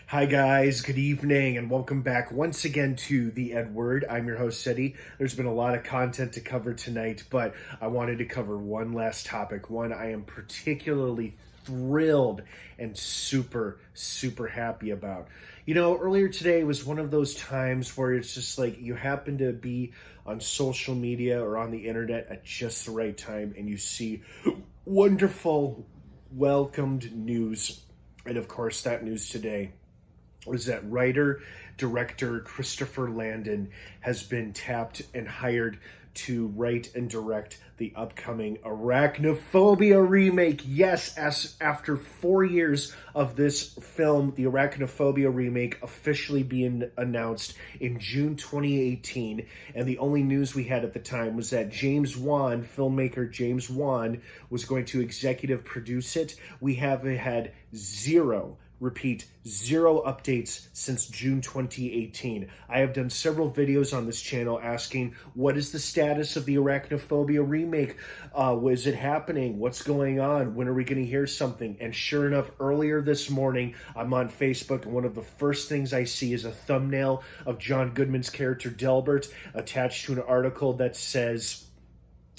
Hi guys, good evening, and welcome back once again to the EdWord. I'm your host, Seti. There's been a lot of content to cover tonight, but I wanted to cover one last topic. One I am particularly thrilled and super happy about. Earlier today was one of those times where it's just like you happen to be on social media or on the internet at just the right time and you see wonderful, welcomed news. And of course, that news today was that writer, director Christopher Landon has been tapped and hired to write and direct the upcoming Arachnophobia remake. Yes, after 4 years of this film, the Arachnophobia remake officially being announced in June 2018. And the only news we had at the time was that filmmaker James Wan, was going to executive produce it. We have had zero updates since June 2018. I have done several videos on this channel asking, what is the status of the Arachnophobia remake? Was it happening? What's going on? When are we going to hear something? And sure enough, earlier this morning, I'm on Facebook, and one of the first things I see is a thumbnail of John Goodman's character Delbert attached to an article that says,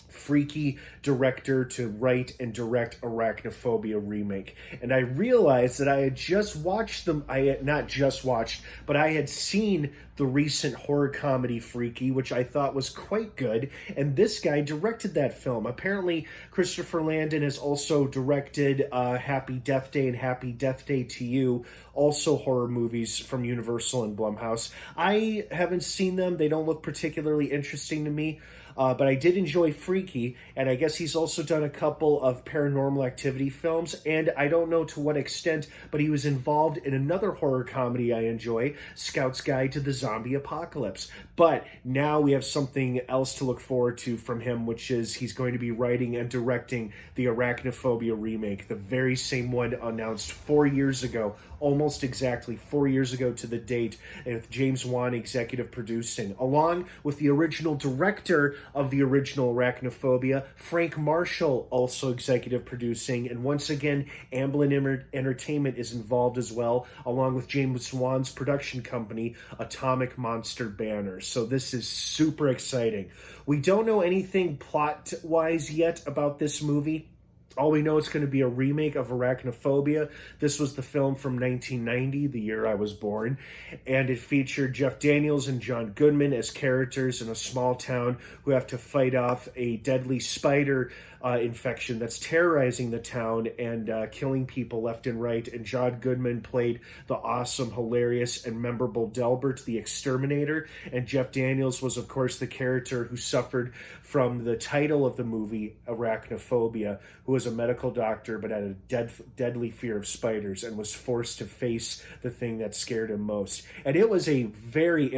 freaky director to write and direct Arachnophobia remake. And I realized that I had just watched them. I had not just watched, but I had seen the recent horror comedy Freaky, which I thought was quite good. And this guy directed that film. Apparently, Christopher Landon has also directed Happy Death Day and Happy Death Day to You, also horror movies from Universal and Blumhouse. I haven't seen them. They don't look particularly interesting to me. But I did enjoy Freaky, and I guess he's also done a couple of Paranormal Activity films, and I don't know to what extent, but he was involved in another horror comedy I enjoy, Scout's Guide to the Zombie Apocalypse. But now we have something else to look forward to from him, which is he's going to be writing and directing the Arachnophobia remake, the very same one announced 4 years ago, almost exactly 4 years ago to the date, with James Wan executive producing, along with the original director of the original Arachnophobia, Frank Marshall, also executive producing, and once again, Amblin Entertainment is involved as well, along with James Wan's production company, Atomic Monster Banners. So this is super exciting. We don't know anything plot-wise yet about this movie. All we know it's going to be a remake of Arachnophobia. This was the film from 1990, the year I was born, and it featured Jeff Daniels and John Goodman as characters in a small town who have to fight off a deadly spider infection that's terrorizing the town and killing people left and right. And John Goodman played the awesome, hilarious, and memorable Delbert, the Exterminator. And Jeff Daniels was, of course, the character who suffered from the title of the movie, Arachnophobia, who was a medical doctor but had a deadly fear of spiders and was forced to face the thing that scared him most. And it is a very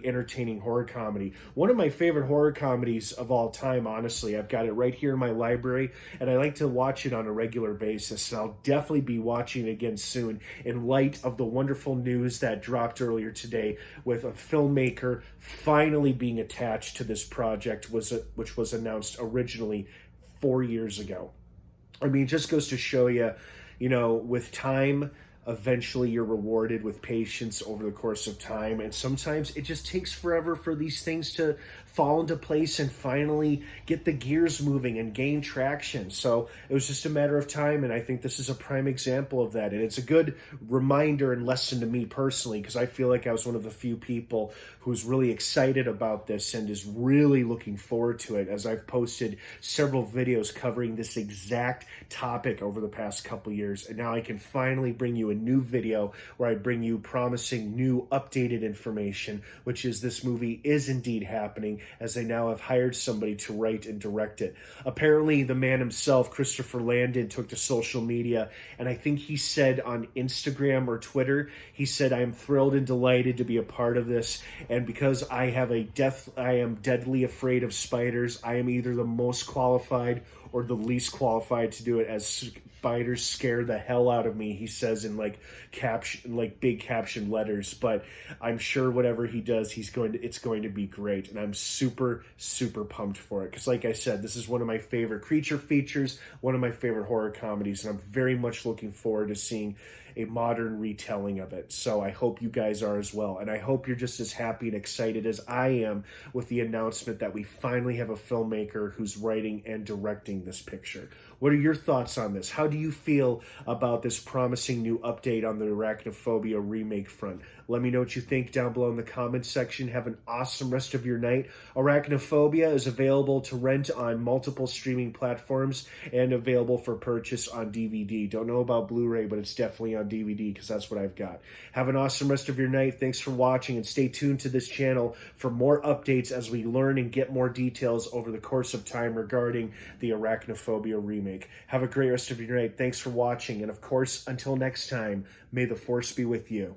entertaining horror comedy. One of my favorite horror comedies of all time, honestly. I've got it right here in my library, and I like to watch it on a regular basis. And I'll definitely be watching it again soon in light of the wonderful news that dropped earlier today with a filmmaker finally being attached to this project, which was announced originally 4 years ago. I mean, it just goes to show you, with time, eventually you're rewarded with patience over the course of time. And sometimes it just takes forever for these things to fall into place and finally get the gears moving and gain traction. So it was just a matter of time, and I think this is a prime example of that. And it's a good reminder and lesson to me personally, because I feel like I was one of the few people who's really excited about this and is really looking forward to it, as I've posted several videos covering this exact topic over the past couple years. And now I can finally bring you a new video where I bring you promising new updated information, which is this movie is indeed happening, as they now have hired somebody to write and direct it. Apparently, the man himself, Christopher Landon, took to social media, and I think he said on Instagram or Twitter, he said, "I am thrilled and delighted to be a part of this, and because I am deadly afraid of spiders, I am either the most qualified or the least qualified to do it, as spiders scare the hell out of me, he says in like caption, like big caption letters. But I'm sure whatever he does, it's going to be great, and I'm super pumped for it, because like I said, this is one of my favorite creature features, one of my favorite horror comedies, and I'm very much looking forward to seeing a modern retelling of it. So I hope you guys are as well, and I hope you're just as happy and excited as I am with the announcement that we finally have a filmmaker who's writing and directing this picture. What are your thoughts on this? How do you feel about this promising new update on the Arachnophobia remake front? Let me know what you think down below in the comments section. Have an awesome rest of your night. Arachnophobia is available to rent on multiple streaming platforms and available for purchase on DVD. Don't know about Blu-ray, but it's definitely on DVD, because that's what I've got. Have an awesome rest of your night. Thanks for watching, and stay tuned to this channel for more updates as we learn and get more details over the course of time regarding the Arachnophobia remake. Have a great rest of your night. Thanks for watching, and of course, until next time, may the Force be with you.